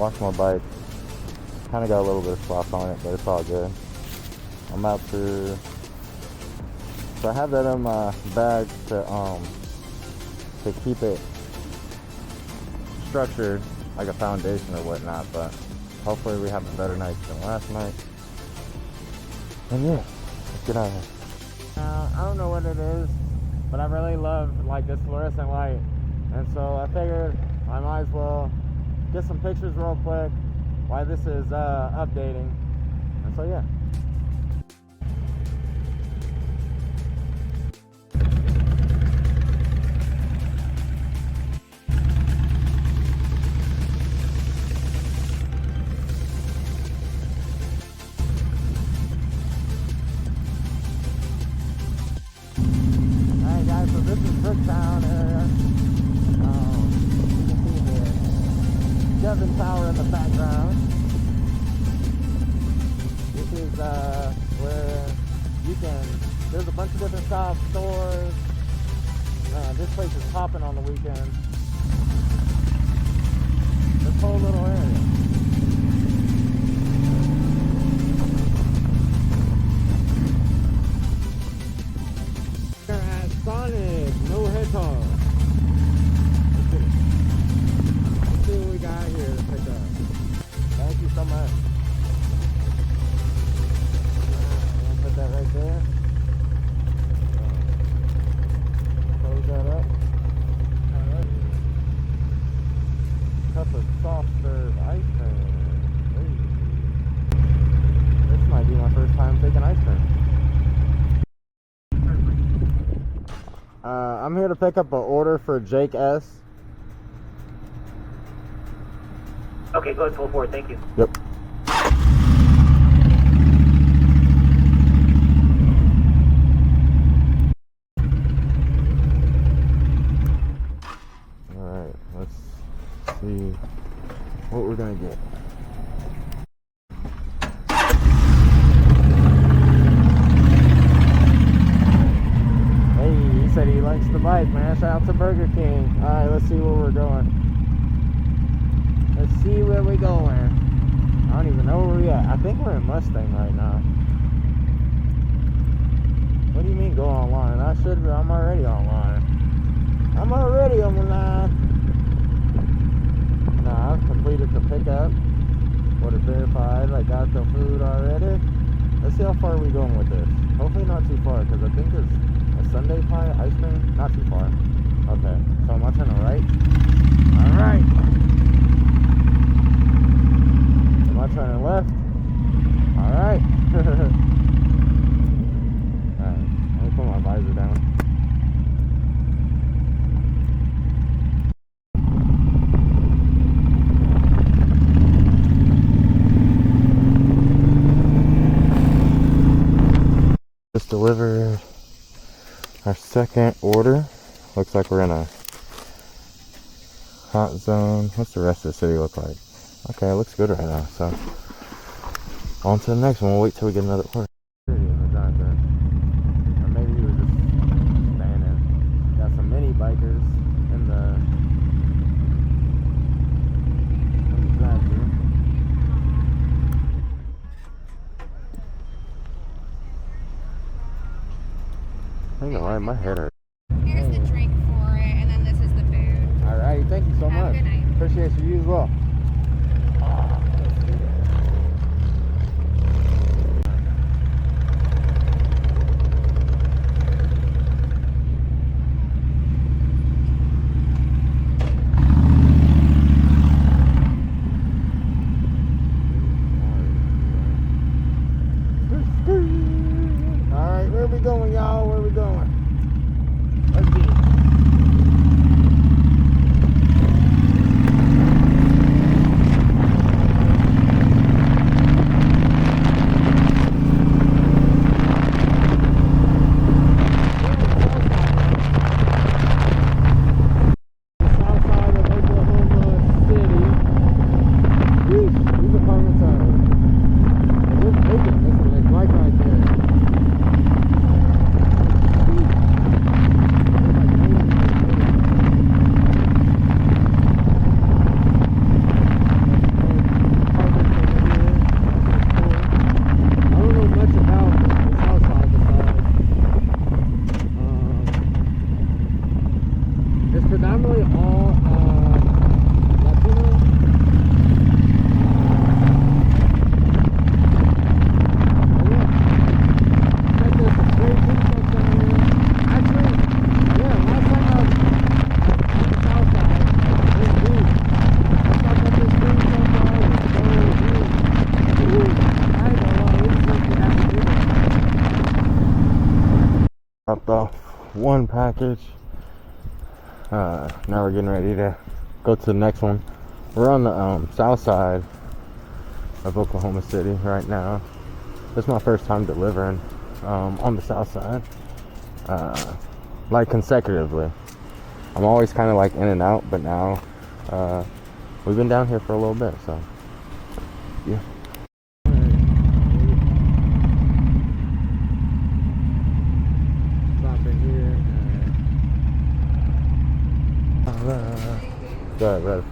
wash my bike. Kind of got a little bit of slop on it, but it's all good. I'm about to. So I have that in my bag to keep it structured like a foundation or whatnot. But hopefully we have a better night than last night. And yeah, let's get out of here. I don't know what it is, but I really love like this fluorescent light, and so I figured I might as well get some pictures real quick while this is updating. And so yeah. So this is Bricktown area. You can see the Devon Tower in the background. This is where you can, there's a bunch of different shops, stores. Man, this place is popping on the weekends. This whole little area. Sonic, no hedgehog. Let's see what we got here to pick up. Thank you so much. I'm gonna put that right there. Close that up. Alright. Cup of soft serve ice cream. Ooh. This might be my first time taking ice cream. I'm here to pick up an order for Jake S. Okay, go ahead, pull forward, thank you. Yep. Alright, let's see what we're gonna get. Said he likes the bike, man. Shout out to Burger King. Alright, let's see where we're going. Let's see where we're going. I don't even know where we're at. I think we're in Mustang right now. What do you mean go online? I should be. I'm already online. I'm already online. Nah, I've completed the pickup. What is verified. I got the food already. Let's see how far we're going with this. Hopefully not too far, because I think it's Sunday pie ice cream, not too far. Okay, so am I turning right? Alright. Am I turning left? Alright. Alright, let me put my visor down. Just delivered our second order. Looks like we're in a hot zone. What's the rest of the city look like? Okay, it looks good right now. So on to the next one. We'll wait till we get another order. Or maybe he was just standing. Got some mini bikers in the drive-thru. I think I my head hurt. Here's the drink for it, and then this is the food. Alrighty, thank you so much. Have a good night. Appreciate you as well. Alright, where we going, y'all? Where we going? Let's get it. Southside of Oklahoma City. Yeesh, these apartments are. They're vacant. This is like right there. one package. Now we're getting ready to go to the next one. We're on the Southside of Oklahoma City right now. This is my first time delivering on the Southside, like consecutively. I'm always kind of like in and out, but now we've been down here for a little bit, so yeah. Good, good.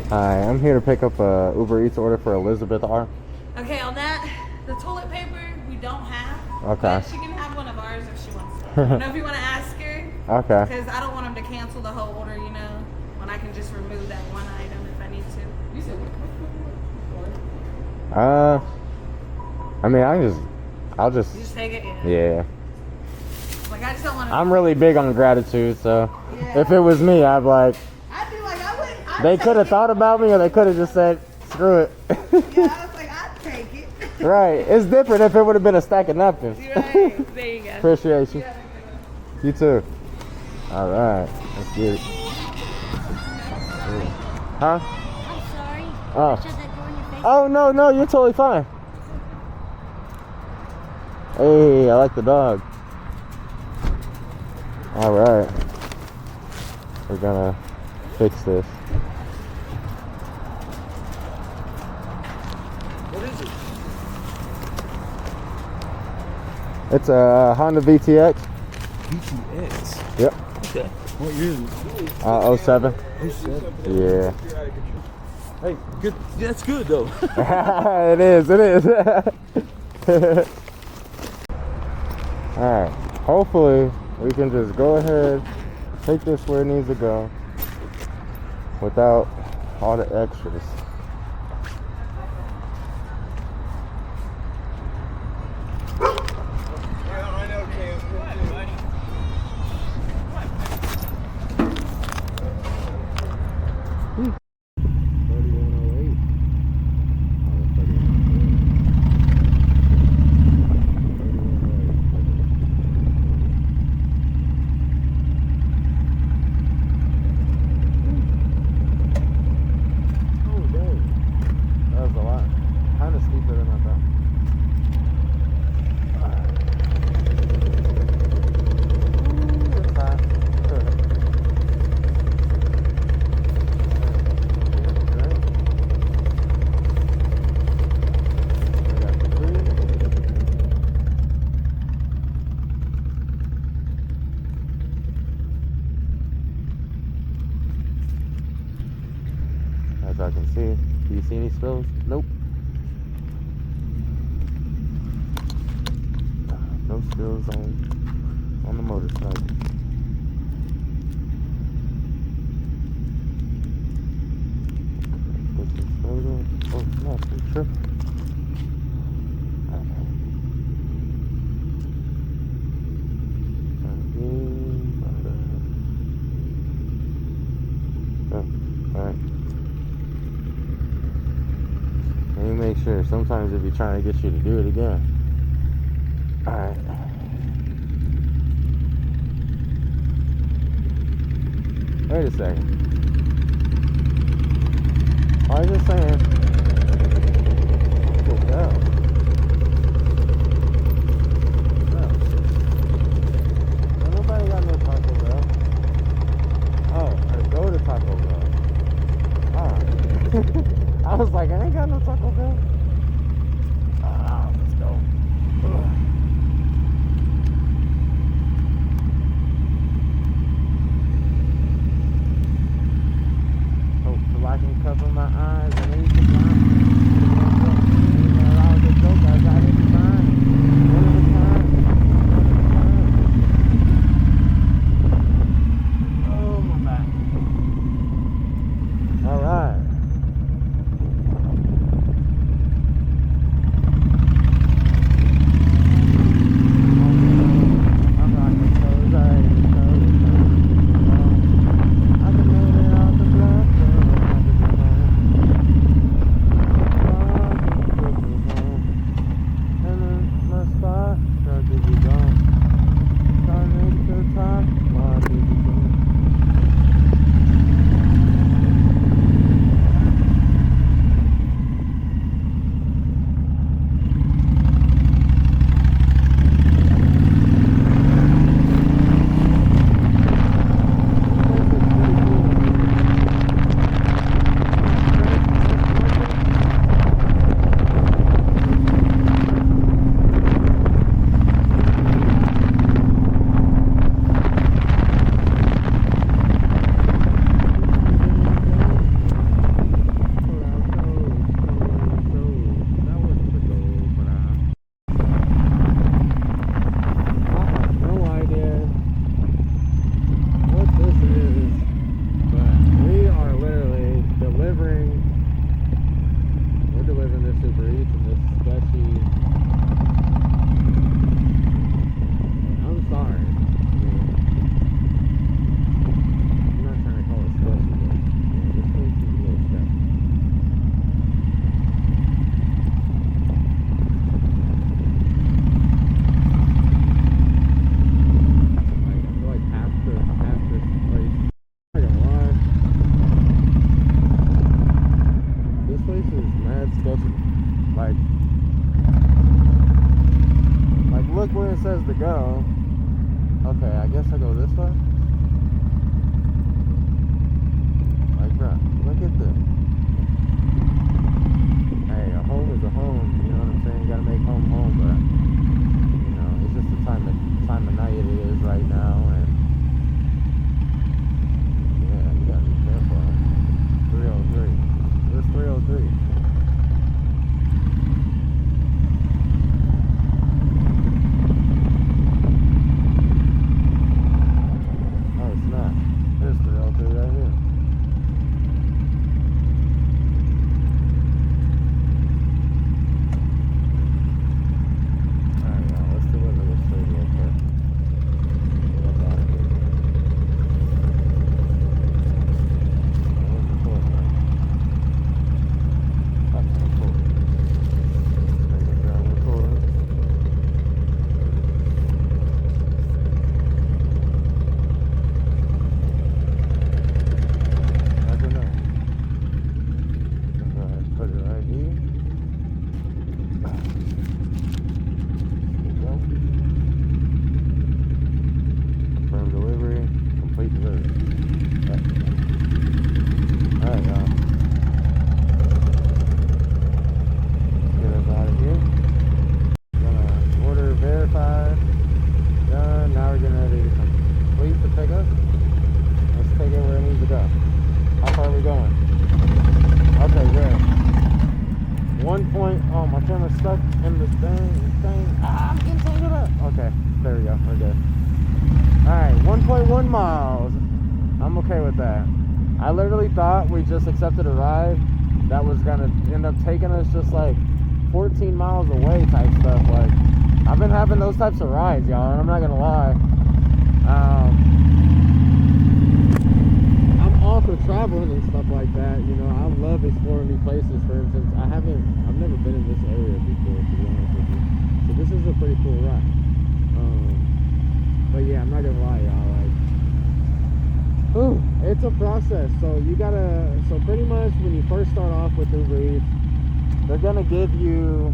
Hi, I'm here to pick up a Uber Eats order for Elizabeth R. Okay, on that, the toilet paper we don't have. Okay. But she can have one of ours if she wants to. I don't know if you want to ask her. Okay. Because I don't want them to cancel the whole order, you know, when I can just remove that one item if I need to. You said what? I mean, I'll just. You just take it? Yeah. Like, I just don't want to. I'm really big on gratitude, so Yeah. if it was me, I'd like. I'd be like, I wouldn't. They could have thought about me, or they could have just said, "Screw it." Yeah, I was like, I'd take it. Right. It's different if it would have been a stack of napkins. Right. There you go. Appreciate you. Yeah. You too. All right. Let's get it. Huh? I'm sorry. Oh. Shut that door in your face. Oh no, no, you're totally fine. Hey, I like the dog. All right. We're gonna fix this. What is it? It's a Honda VTX. BTX. Yep. Okay. What year is it? 07. 07. Yeah. Hey, good. Yeah, that's good though. It is. It is. All right. Hopefully, we can just go ahead, take this where it needs to go, without all the extras. As I can see, do you see any spills? Nope. No spills on the motorcycle. Get some photos. Oh, no, I'm tripping. Alright. Let me make sure. Sometimes it'll be trying to get you to do it again. Alright. Wait a second. I was just saying. What the hell? Well, nobody got no Taco Bell. Oh, or go to Taco Bell. Alright. I was like, I ain't got no Taco Bell. Let's go. Hope so I can cover my eyes and eat the look where it says to go. Okay, I guess I go this way. Like, bro, look at this. Hey, a home is a home. You know what I'm saying? You gotta make home home, but you know, it's just the time of night it is right now, and yeah, you gotta be careful. 303. Where's 303? Oh, it's not. There's 303 right here. Alright, y'all, let's deliver this food real quick. Get up out of here. Where's the toilet, man? That's the toilet. Take it down the toilet. That's enough. Go ahead and put it right here. There you go. Confirm delivery. Complete delivery. Okay. Alright, y'all. Let's get us out of here. Gonna order verified. Done. Now we're getting ready to complete the pickup. Let's take it where it needs to go. How far are we going? Okay, good. 1 point. Oh, my camera's stuck in this thing. Ah, I'm getting tangled up. Okay, there we go. We're good. Alright, 1.1 miles. I'm okay with that. I literally thought we just accepted a ride that was gonna end up taking us just like 14 miles away type stuff. Like, I've been having those types of rides, y'all, and I'm not gonna lie. I'm all for traveling and stuff like that. You know, I love exploring new places. For instance, I've never been in this area before, to be honest with you. So this is a pretty cool ride. But yeah, I'm not gonna lie, y'all. Like, ooh, it's a process. So pretty much when you first start off with Uber Eats, they're gonna give you,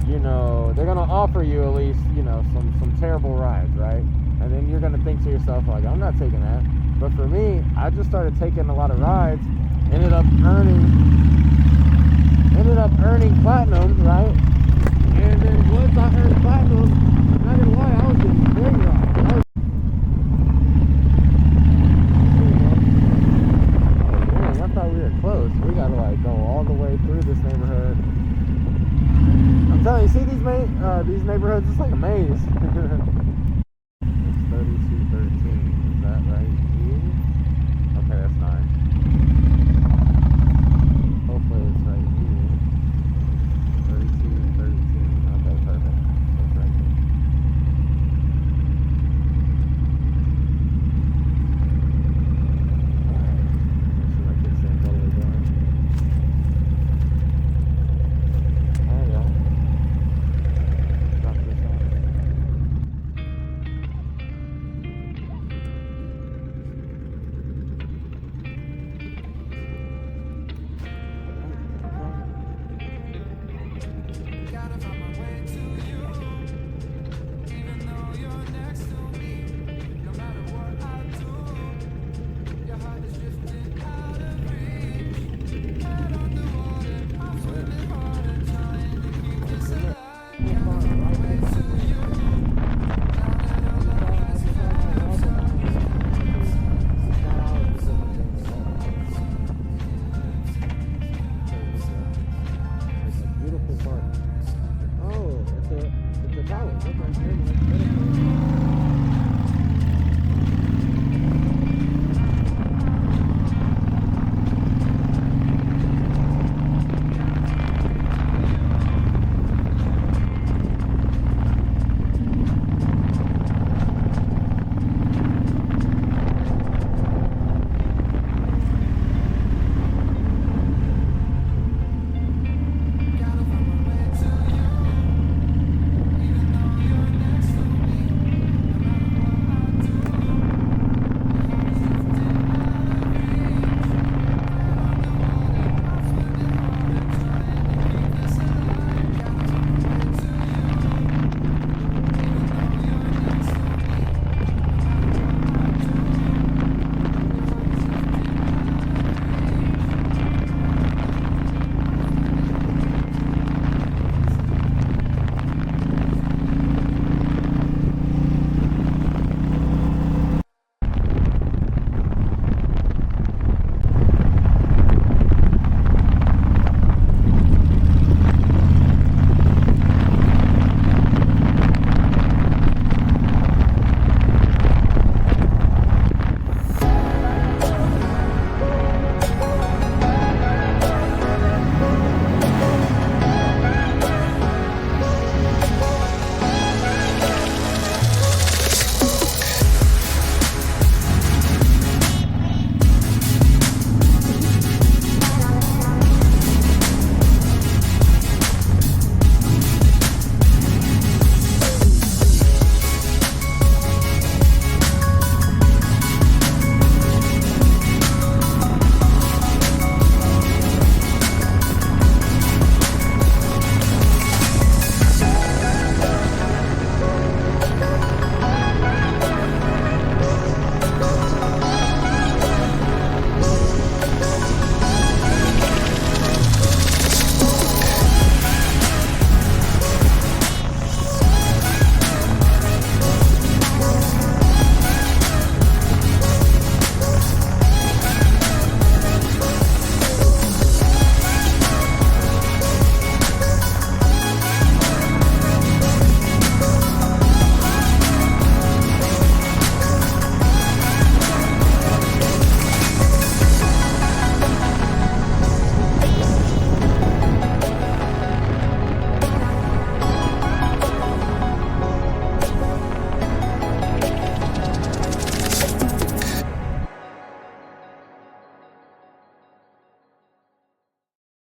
you know, they're gonna offer you at least, you know, some terrible rides, right? And then you're gonna think to yourself, like, I'm not taking that. But for me, I just started taking a lot of rides, ended up earning platinum, right? And then once I earned platinum, I'm not gonna lie, I was getting great rides. Oh dang, I thought we were close. We gotta like go all the way through this neighborhood. I'm telling you, see these neighborhoods, it's like a maze.